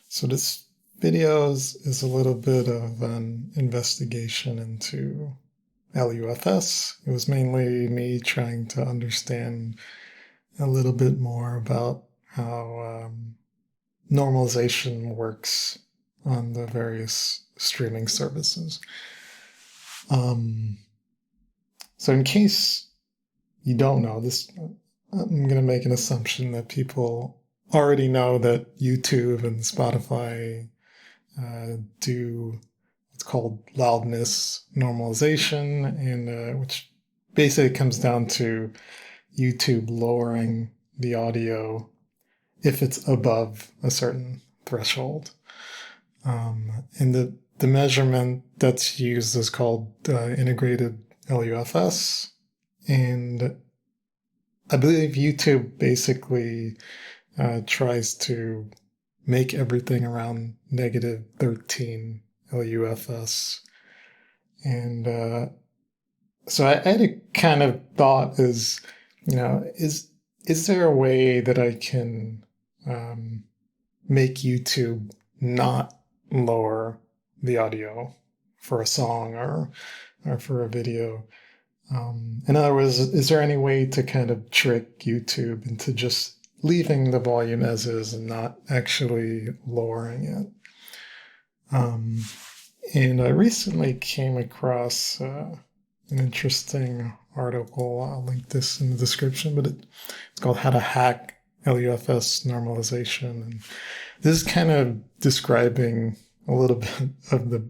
So this video is a little bit of an investigation into LUFS. It was mainly me trying to understand a little bit more about how normalization works on the various streaming services. So in case you don't know this, I'm going to make an assumption that people already know that YouTube and Spotify do what's called loudness normalization, and which basically comes down to YouTube lowering the audio if it's above a certain threshold. And the measurement that's used is called integrated LUFS. And I believe YouTube basically tries to make everything around negative 13 LUFS. And so I had a kind of thought is there a way that I can make YouTube not lower the audio for a song or for a video? In other words, is there any way to kind of trick YouTube into just leaving the volume as is and not actually lowering it? And I recently came across an interesting article. I'll link this in the description, but it's called How to Hack LUFS Normalization. And this is kind of describing a little bit of the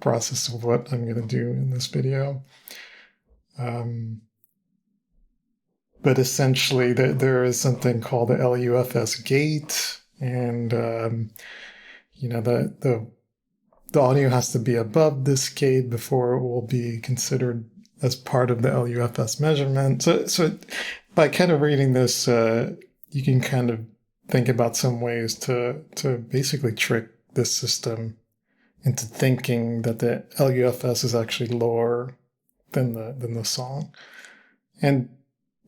process of what I'm going to do in this video. But essentially, there is something called the LUFS gate, and the audio has to be above this gate before it will be considered as part of the LUFS measurement. So by kind of reading this, you can kind of think about some ways to basically trick this system into thinking that the LUFS is actually lower than the song. And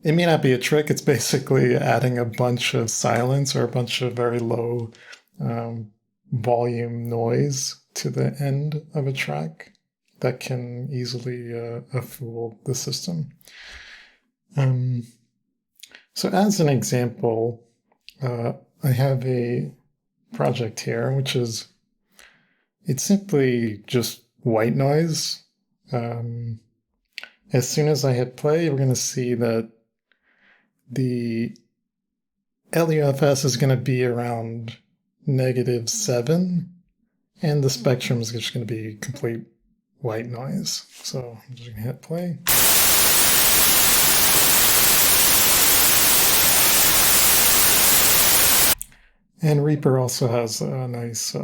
it may not be a trick. It's basically adding a bunch of silence or a bunch of very low volume noise to the end of a track that can easily fool the system. So as an example, I have a project here, which is, it's simply just white noise. As soon as I hit play, we're going to see that the LUFS is going to be around -7, and the spectrum is just going to be complete white noise. So I'm just going to hit play. And Reaper also has a nice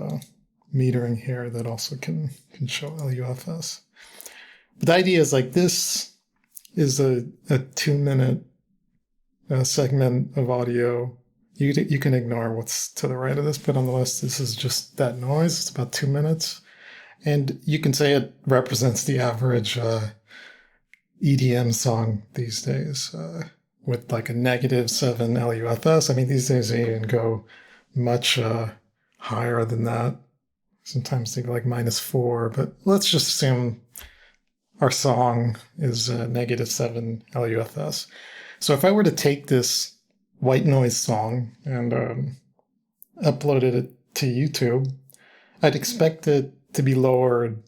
metering here that also can show LUFS. But the idea is like, this is a 2-minute segment of audio. You can ignore what's to the right of this, but on the list, this is just that noise. It's about 2 minutes. And you can say it represents the average EDM song these days with like a -7 LUFS. I mean, these days they even go much higher than that. Sometimes they go like -4, but let's just assume our song is -7 LUFS. So if I were to take this white noise song and uploaded it to YouTube, I'd expect it to be lowered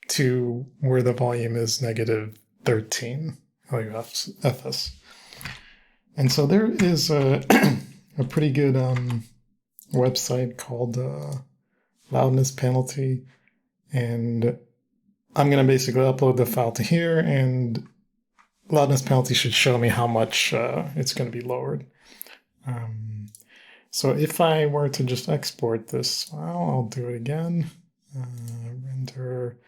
to where the volume is -13 LUFS. And so there is a pretty good website called Loudness Penalty, and I'm going to basically upload the file to here, and Loudness Penalty should show me how much it's going to be lowered. So if I were to just export this file, I'll do it again. Render,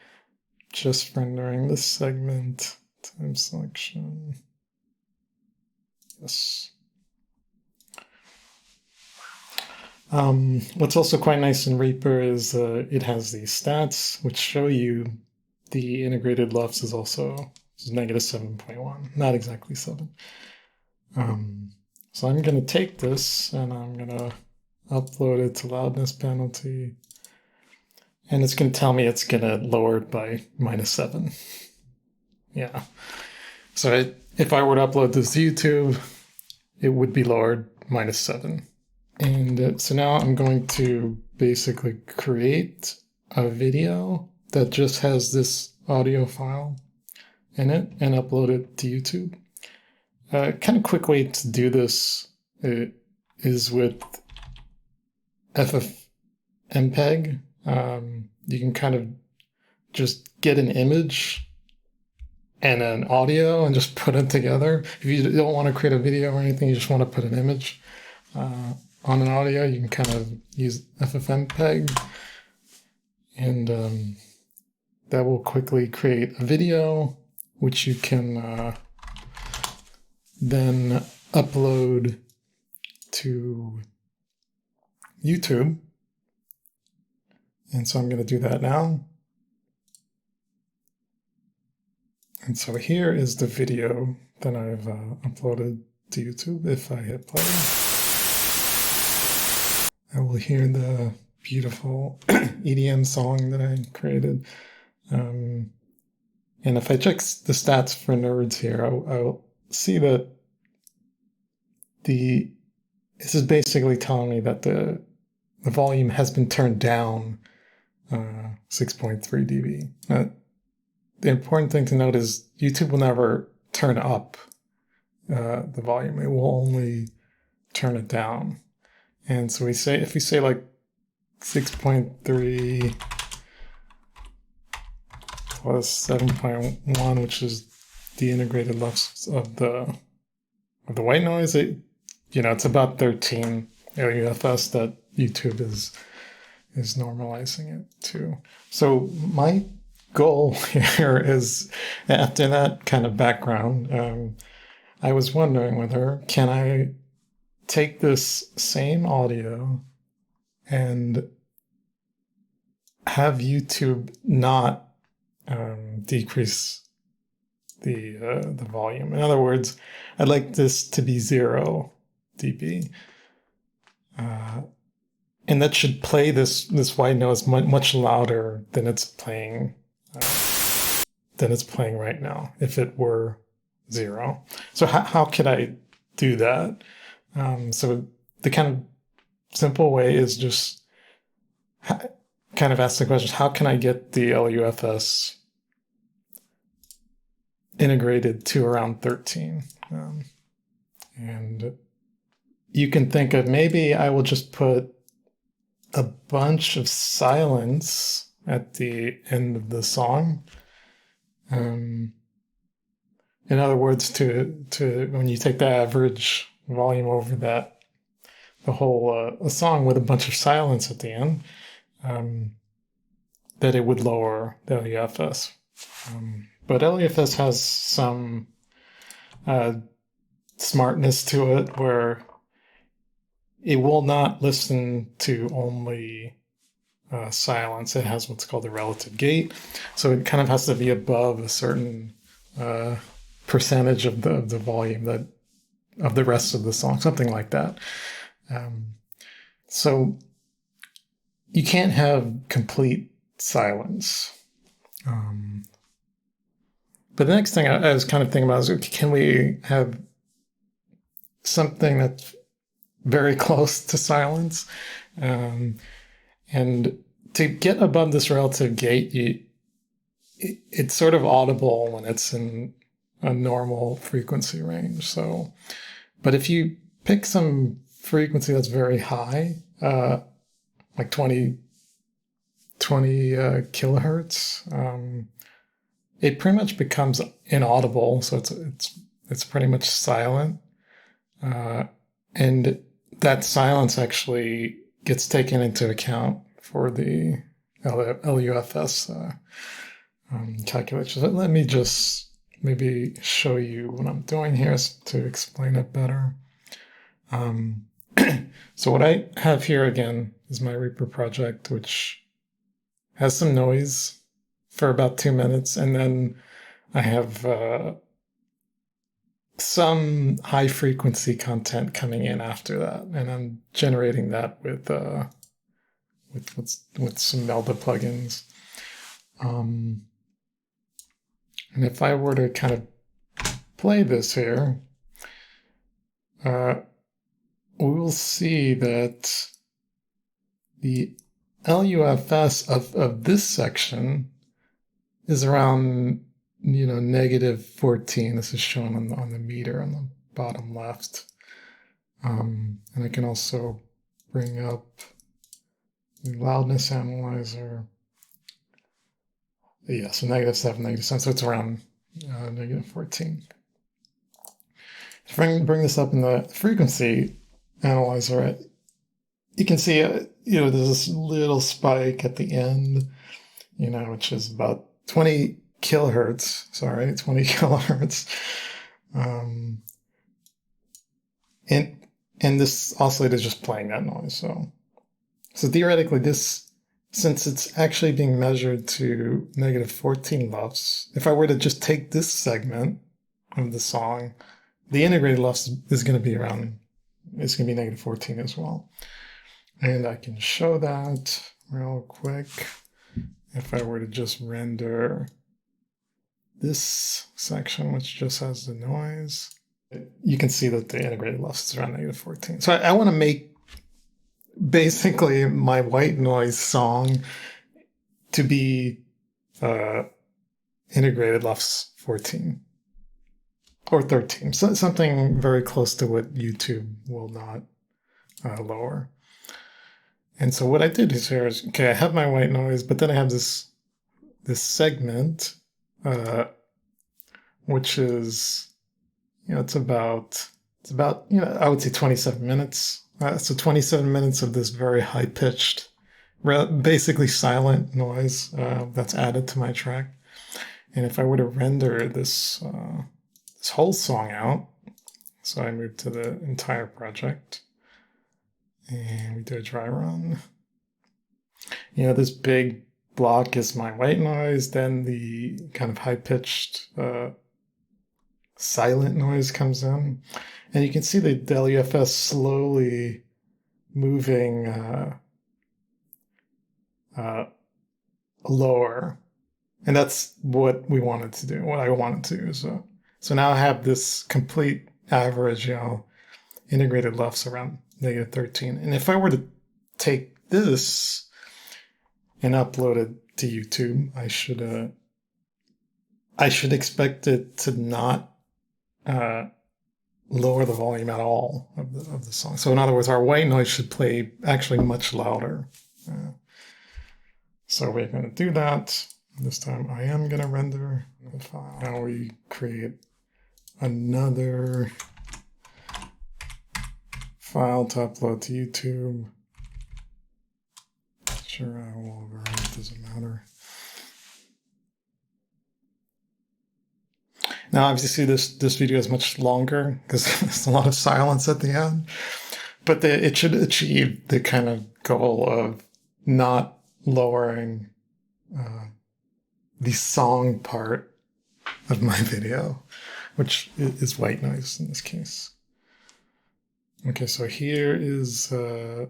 just rendering this segment, time selection. Yes. What's also quite nice in Reaper is it has these stats which show you the integrated Lufs is also -7.1, not exactly 7. So I'm going to take this and I'm going to upload it to loudness penalty. And it's going to tell me it's going to lower it by -7. Yeah. So if I were to upload this to YouTube, it would be lowered -7. And so now I'm going to basically create a video that just has this audio file in it and upload it to YouTube. Kind of quick way to do this is with FFmpeg. You can kind of just get an image and an audio and just put it together. If you don't want to create a video or anything, you just want to put an image on an audio, you can kind of use FFmpeg, and that will quickly create a video, which you can then upload to YouTube. And so I'm going to do that now. And so here is the video that I've uploaded to YouTube. If I hit play, I will hear the beautiful EDM song that I created. And if I check the stats for nerds here, I'll see that this is basically telling me that the volume has been turned down 6.3 dB. Now, the important thing to note is YouTube will never turn up the volume. It will only turn it down. And so if we say like 6.3 plus 7.1, which is the integrated Lufs of the white noise, it's about 13 LUFS that YouTube is normalizing it to. So my goal here is, after that kind of background, I was wondering whether can I take this same audio and have YouTube not decrease the volume. In other words, I'd like this to be 0 dB. And that should play this white noise much louder than it's playing right now if it were 0. So how could I do that? So the kind of simple way is just kind of ask the question, how can I get the LUFS integrated to around 13? And you can think of, maybe I will just put a bunch of silence at the end of the song. In other words, to when you take the average volume over the whole song with a bunch of silence at the end, that it would lower the LUFS. But LUFS has some smartness to it where it will not listen to only silence. It has what's called a relative gate. So it kind of has to be above a certain percentage of the volume of the rest of the song, something like that. So you can't have complete silence. But the next thing I was kind of thinking about is, can we have something that's very close to silence? And to get above this relative gate, it's sort of audible when it's in a normal frequency range. So, but if you pick some frequency that's very high, like 20 kilohertz, it pretty much becomes inaudible. So it's pretty much silent, and that silence actually gets taken into account for the LUFS calculations. Let me just maybe show you what I'm doing here to explain it better. So what I have here again is my Reaper project, which has some noise for about 2 minutes, and then I have some high frequency content coming in after that, and I'm generating that with some Melda plugins. And if I were to kind of play this here, we will see that the LUFS of this section is around, negative 14. This is shown on the meter on the bottom left. And I can also bring up the Loudness Analyzer. Yeah, so -7, -7, so it's around negative 14. If I bring this up in the frequency analyzer, you can see, there's this little spike at the end, which is about 20 kilohertz. Sorry, 20 kilohertz. And this oscillator is just playing that noise. So theoretically, since it's actually being measured to negative 14 Lufs, if I were to just take this segment of the song, the integrated Lufs is going to be it's going to be negative 14 as well. And I can show that real quick. If I were to just render this section, which just has the noise, you can see that the integrated Lufs is around negative 14. So I want to make basically my white noise song to be integrated Lufs 14 or 13, so something very close to what YouTube will not lower. And so what I did here is, okay, I have my white noise, but then I have this segment, which is, it's about, I would say 27 minutes. So 27 minutes of this very high-pitched, basically silent noise that's added to my track. And if I were to render this whole song out, so I move to the entire project, and we do a dry run. This big block is my white noise, then the kind of high-pitched silent noise comes in. And you can see the LUFS slowly moving lower. And that's what we wanted to do, what I wanted to do. So now I have this complete average, integrated Lufs around negative 13. And if I were to take this and upload it to YouTube, I should expect it to not lower the volume at all of the song. So in other words, our white noise should play actually much louder. So we're going to do that. This time I am going to render the file. Now we create another file to upload to YouTube. Sure, I will override, it doesn't matter. Now, obviously, this video is much longer because there's a lot of silence at the end, but it should achieve the kind of goal of not lowering the song part of my video, which is white noise in this case. Okay, so here is the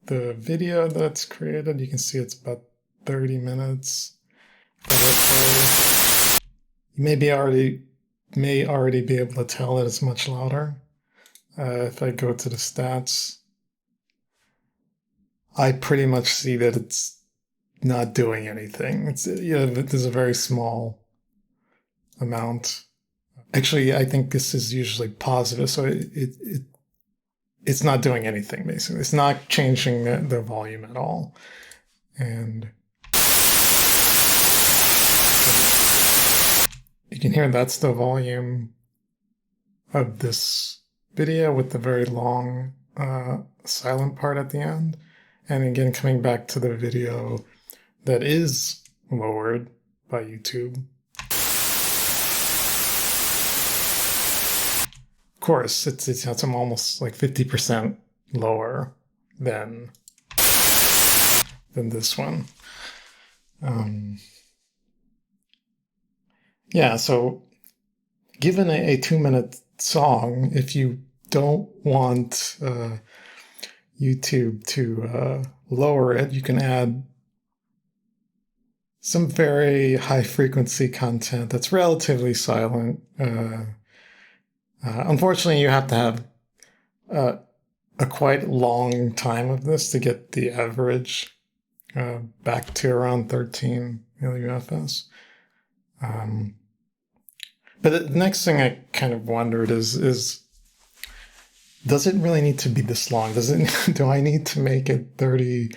video that's created. You can see it's about 30 minutes. You may already be able to tell that it's much louder. If I go to the stats, I pretty much see that it's not doing anything. There's a very small amount. Actually, I think this is usually positive, so it's not doing anything, basically. It's not changing the volume at all. And you can hear that's the volume of this video with the very long silent part at the end. And again, coming back to the video that is lowered by YouTube. Of course, it's almost like 50% lower than this one. Yeah, so given a 2-minute song, if you don't want YouTube to lower it, you can add some very high frequency content that's relatively silent. Unfortunately, you have to have a quite long time of this to get the average back to around 13 LUFS. But the next thing I kind of wondered is does it really need to be this long? Do I need to make it 30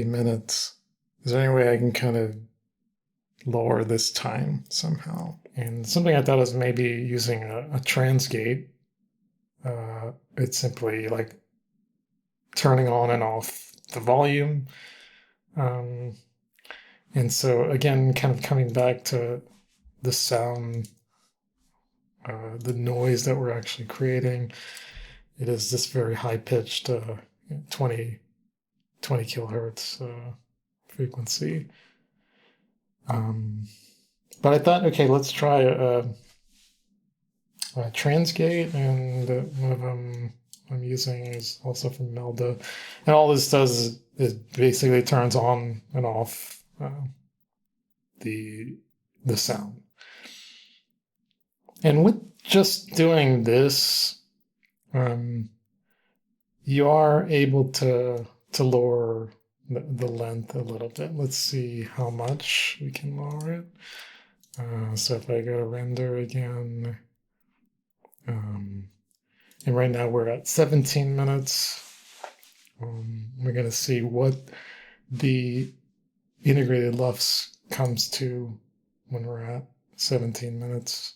minutes? Is there any way I can kind of lower this time somehow? And something I thought was maybe using a transgate. It's simply like turning on and off the volume. And so again, kind of coming back to the sound, the noise that we're actually creating. It is this very high-pitched 20 kilohertz frequency. But I thought, okay, let's try a transgate, and one of them I'm using is also from Melda. And all this does is basically turns on and off the sound. And with just doing this, you are able to lower the length a little bit. Let's see how much we can lower it. So if I go to render again, and right now we're at 17 minutes. We're going to see what the integrated Lufs comes to when we're at 17 minutes.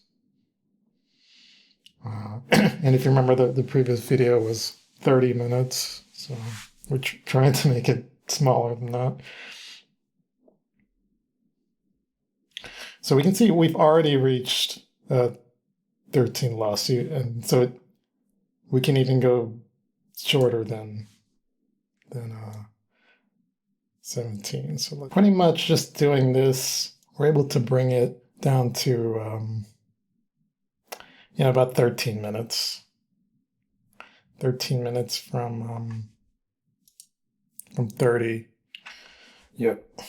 And if you remember, the previous video was 30 minutes, so we're trying to make it smaller than that. So we can see we've already reached 13 Lufs, and so we can even go shorter than 17. So pretty much just doing this, we're able to bring it down to about 13 minutes. 13 minutes from 30. Yep.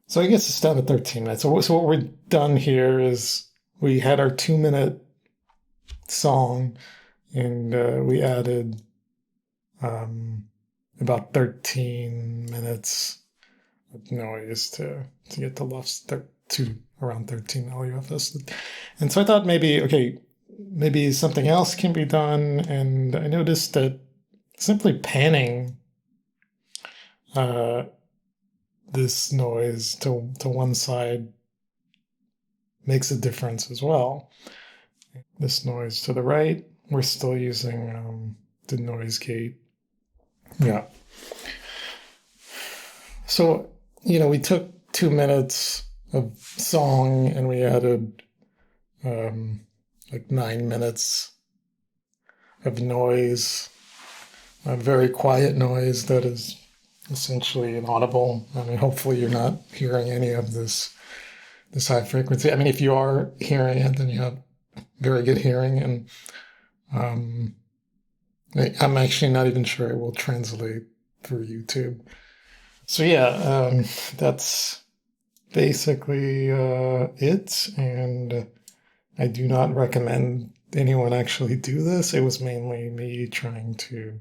So I guess it's down to 13 minutes. So what we're done here is we had our 2-minute song, and we added about 13 minutes of noise to get the Lufs to around 13 LUFS. And so I thought maybe something else can be done. And I noticed that simply panning this noise to one side makes a difference as well. This noise to the right, we're still using the noise gate. Yeah. So, we took 2 minutes of song and we added like 9 minutes of noise, a very quiet noise that is essentially inaudible. I mean, hopefully you're not hearing any of this high frequency. I mean, if you are hearing it, then you have very good hearing, and I'm actually not even sure it will translate through YouTube. So yeah, that's basically it, and I do not recommend anyone actually do this. It was mainly me trying to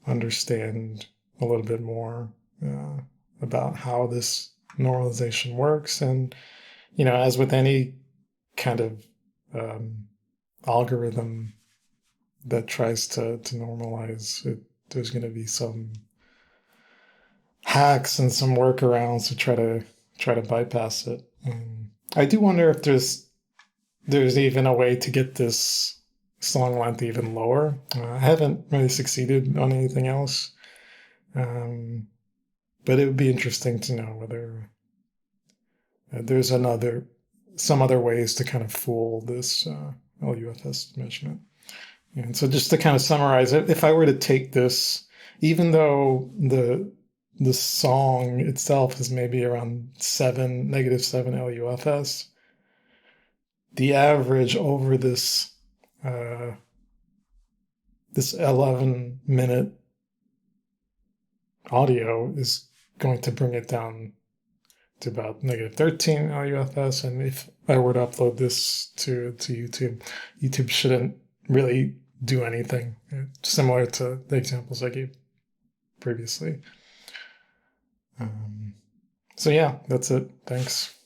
understand a little bit more about how this normalization works. And, as with any kind of algorithm that tries to normalize it, there's going to be some hacks and some workarounds to try to bypass it. I do wonder if there's even a way to get this song length even lower. I haven't really succeeded on anything else, but it would be interesting to know whether there's some other ways to kind of fool this LUFS measurement. And so just to kind of summarize it, if I were to take this, even though the song itself is maybe around -7 LUFS, the average over this this 11-minute audio is going to bring it down to about -13 LUFS. And if I were to upload this to YouTube, YouTube shouldn't really do anything, similar to the examples I gave previously. So yeah, that's it. Thanks.